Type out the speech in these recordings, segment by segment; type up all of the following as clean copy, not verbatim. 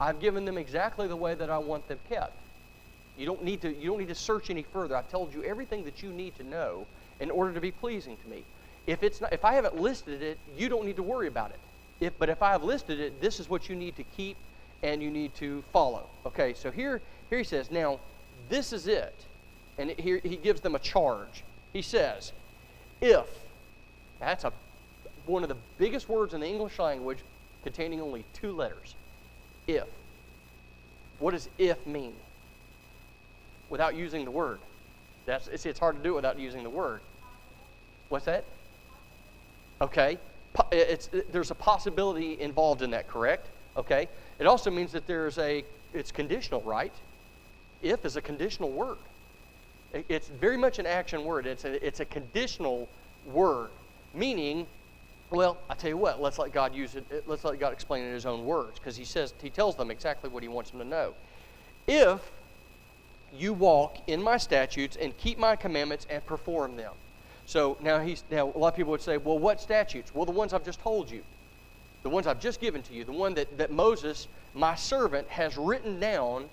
I've given them exactly the way that I want them kept. You don't need to search any further. I've told you everything that you need to know in order to be pleasing to me. If I haven't listed it, you don't need to worry about it. But if I have listed it, this is what you need to keep and you need to follow. Okay, so here he says, now, this is it. And here he gives them a charge. He says, if, that's one of the biggest words in the English language, containing only 2 letters. If. What does if mean? Without using the word. It's hard to do it without using the word. What's that? Okay. There's a possibility involved in that, correct? Okay. It also means that it's conditional, right? If is a conditional word. It's very much an action word. It's a conditional word, meaning, well, I tell you what, let's let God use it. Let's let God explain it in his own words, because he tells them exactly what he wants them to know. If you walk in my statutes and keep my commandments and perform them. So now a lot of people would say, well, what statutes? Well, the ones I've just told you. The ones I've just given to you. The one that Moses, my servant, has written down.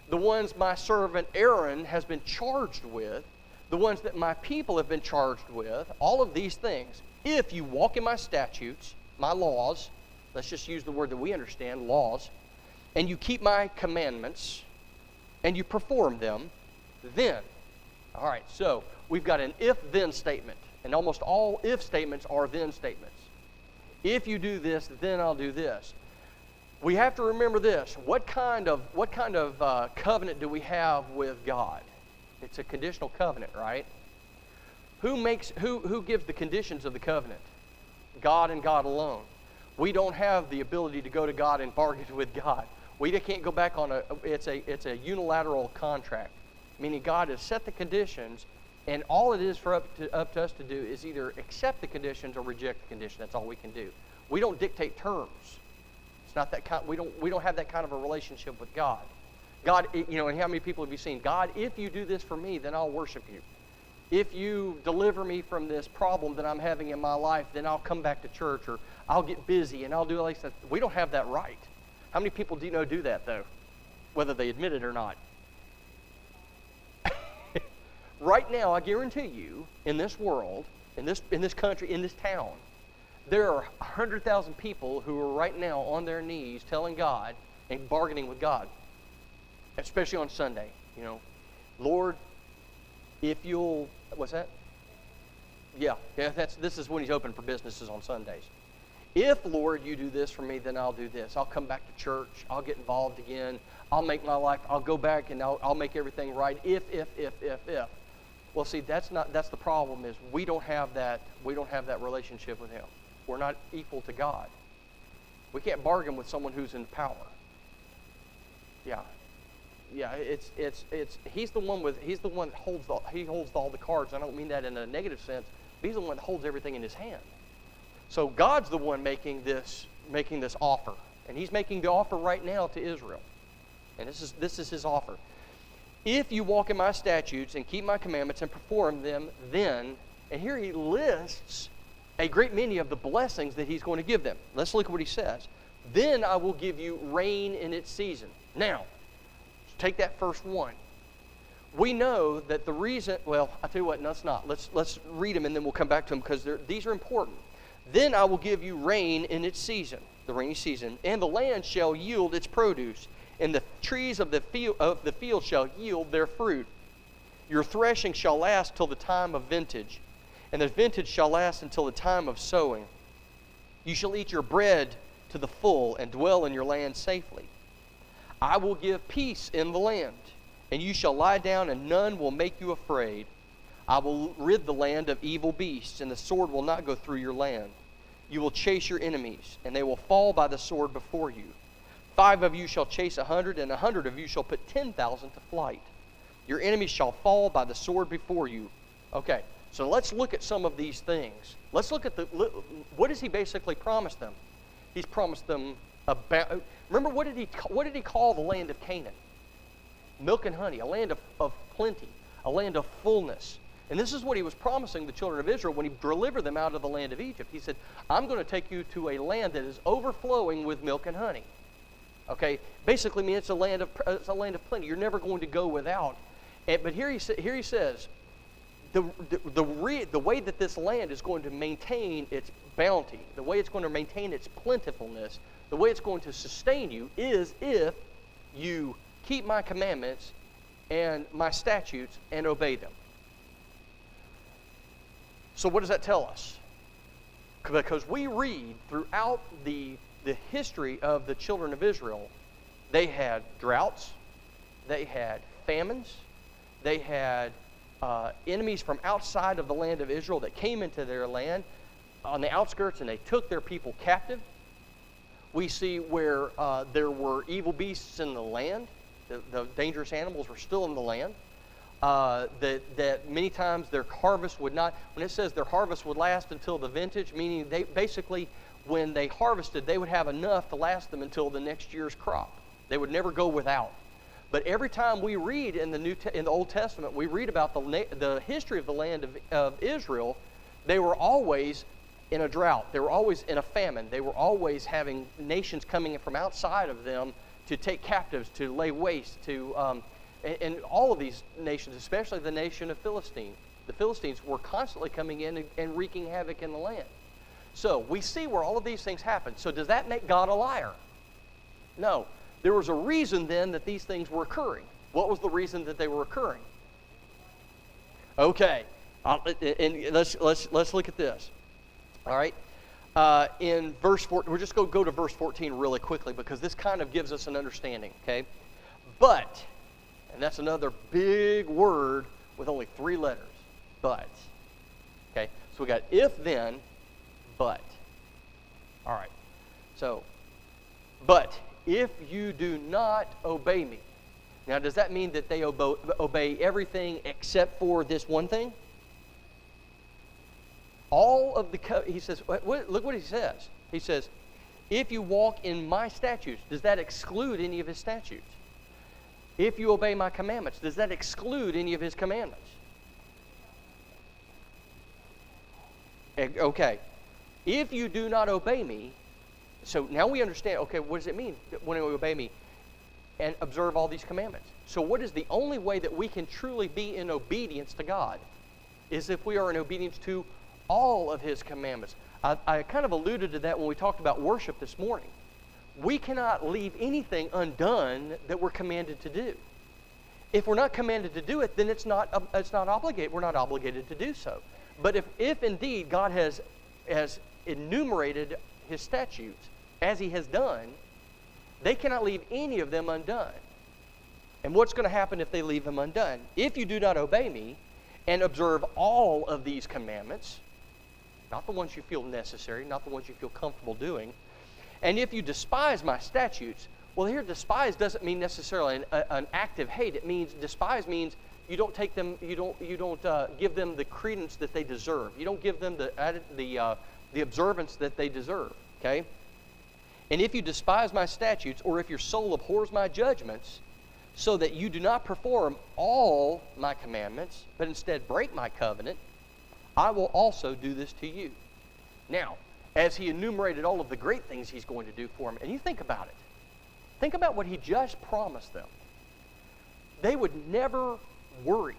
The ones my servant Aaron has been charged with. The ones that my people have been charged with. All of these things. If you walk in my statutes, my laws, let's just use the word that we understand, laws, and you keep my commandments, and you perform them, then. All right, so we've got an if-then statement. And almost all if statements are then statements. If you do this, then I'll do this. We have to remember this. What kind of covenant do we have with God? It's a conditional covenant, right? Who gives the conditions of the covenant? God and God alone. We don't have the ability to go to God and bargain with God. We can't go back on it's a unilateral contract, meaning God has set the conditions, and all it is for up to us to do is either accept the conditions or reject the condition. That's all we can do. We don't dictate terms. It's not that kind. We don't have that kind of a relationship with God. God, and how many people have you seen? God, if you do this for me, then I'll worship you. If you deliver me from this problem that I'm having in my life, then I'll come back to church, or I'll get busy and I'll do all these things. We don't have that right. How many people do you know do that, though, whether they admit it or not? Right now, I guarantee you, in this world, in this country, in this town, there are 100,000 people who are right now on their knees telling God and bargaining with God, especially on Sunday. Lord, if you'll, what's that? Yeah, this is when he's open for businesses on Sundays. If, Lord, you do this for me, then I'll do this. I'll come back to church. I'll get involved again. I'll make my life, I'll go back and I'll make everything right. If. Well, see, that's the problem is we don't have that relationship with him. We're not equal to God. We can't bargain with someone who's in power. Yeah, he's the one that holds all the cards. I don't mean that in a negative sense. But he's the one that holds everything in his hand. So God's the one making this offer, and he's making the offer right now to Israel. And this is his offer. If you walk in my statutes and keep my commandments and perform them, then, and here he lists a great many of the blessings that he's going to give them. Let's look at what he says. Then I will give you rain in its season. Now, take that first one. We know that the reason, well, I'll tell you what, no, it's not. Let's read them and then we'll come back to them because these are important. Then I will give you rain in its season, the rainy season, and the land shall yield its produce, and the trees of the field shall yield their fruit. Your threshing shall last till the time of vintage, and the vintage shall last until the time of sowing. You shall eat your bread to the full and dwell in your land safely. I will give peace in the land, and you shall lie down, and none will make you afraid. I will rid the land of evil beasts, and the sword will not go through your land. You will chase your enemies, and they will fall by the sword before you. 5 of you shall chase 100, and 100 of you shall put 10,000 to flight. Your enemies shall fall by the sword before you. Okay, so let's look at some of these things. Let's look at what does he basically promise them? He's promised them about. Remember, what did he call the land of Canaan? Milk and honey, a land of plenty, a land of fullness. And this is what he was promising the children of Israel when he delivered them out of the land of Egypt. He said, I'm going to take you to a land that is overflowing with milk and honey. Okay, basically means it's a land of plenty. You're never going to go without. But here he says, the way that this land is going to maintain its bounty, the way it's going to maintain its plentifulness, the way it's going to sustain you is if you keep my commandments and my statutes and obey them. So what does that tell us? Because we read throughout the history of the children of Israel, they had droughts, they had famines, they had enemies from outside of the land of Israel that came into their land on the outskirts, and they took their people captive. We see where there were evil beasts in the land. The dangerous animals were still in the land. That many times their harvest would not, when it says their harvest would last until the vintage, meaning they basically, when they harvested, they would have enough to last them until the next year's crop. They would never go without. But every time we read in the Old Testament, we read about the history of the land of Israel, they were always in a drought. They were always in a famine. They were always having nations coming in from outside of them to take captives, to lay waste, to and all of these nations, especially the nation of Philistine. The Philistines were constantly coming in and wreaking havoc in the land. So we see where all of these things happen. So does that make God a liar? No. There was a reason then that these things were occurring. What was the reason that they were occurring? Okay, and let's look at this. All right, in verse 14, we're just going to go to verse 14 really quickly because this kind of gives us an understanding. Okay, but, and that's another big word with only 3 letters. But. Okay, so we got if, then, but. All right, so, but if you do not obey me. Now, does that mean that they obey everything except for this one thing? All of he says, look what he says. He says, if you walk in my statutes, does that exclude any of his statutes? If you obey my commandments, does that exclude any of his commandments? Okay. If you do not obey me, so now we understand, okay, what does it mean when you obey me and observe all these commandments? So what is the only way that we can truly be in obedience to God is if we are in obedience to all of his commandments. I kind of alluded to that when we talked about worship this morning. We cannot leave anything undone that we're commanded to do. If we're not commanded to do it, then it's not obligated. We're not obligated to do so. But if indeed God has enumerated his statutes as he has done, they cannot leave any of them undone. And what's going to happen if they leave them undone? If you do not obey me and observe all of these commandments, not the ones you feel necessary, not the ones you feel comfortable doing, and if you despise my statutes, well, here despise doesn't mean necessarily an active hate. It means despise means you don't take them, you don't give them the credence that they deserve. You don't give them the observance that they deserve. Okay? And if you despise my statutes, or if your soul abhors my judgments, so that you do not perform all my commandments, but instead break my covenant, I will also do this to you. Now, as he enumerated all of the great things he's going to do for them, and you think about it. Think about what he just promised them. They would never worry.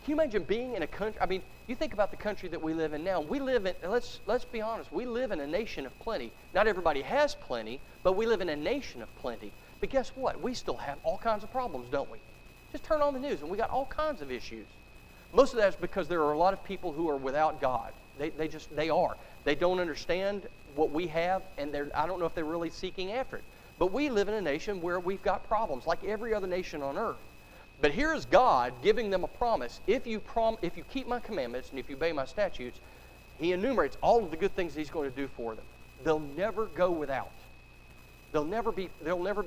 Can you imagine being in a country? I mean, you think about the country that we live in now. We live in, let's be honest, we live in a nation of plenty. Not everybody has plenty, but we live in a nation of plenty. But guess what? We still have all kinds of problems, don't we? Just turn on the news and we got all kinds of issues. Most of that is because there are a lot of people who are without God. They are. They don't understand what we have, and I don't know if they're really seeking after it. But we live in a nation where we've got problems, like every other nation on earth. But here is God giving them a promise. If you keep my commandments and if you obey my statutes, he enumerates all of the good things he's going to do for them. They'll never go without. There'll never be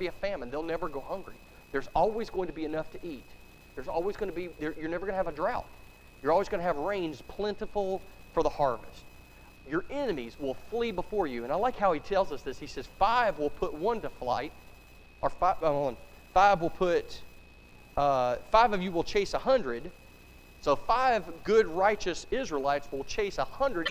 a famine. They'll never go hungry. There's always going to be enough to eat. There's always going to be, you're never going to have a drought. You're always going to have rains plentiful for the harvest. Your enemies will flee before you. And I like how he tells us this. He says, 5 will put 1 to flight, or 5 will put, 5 of you will chase 100. So 5 good, righteous Israelites will chase 100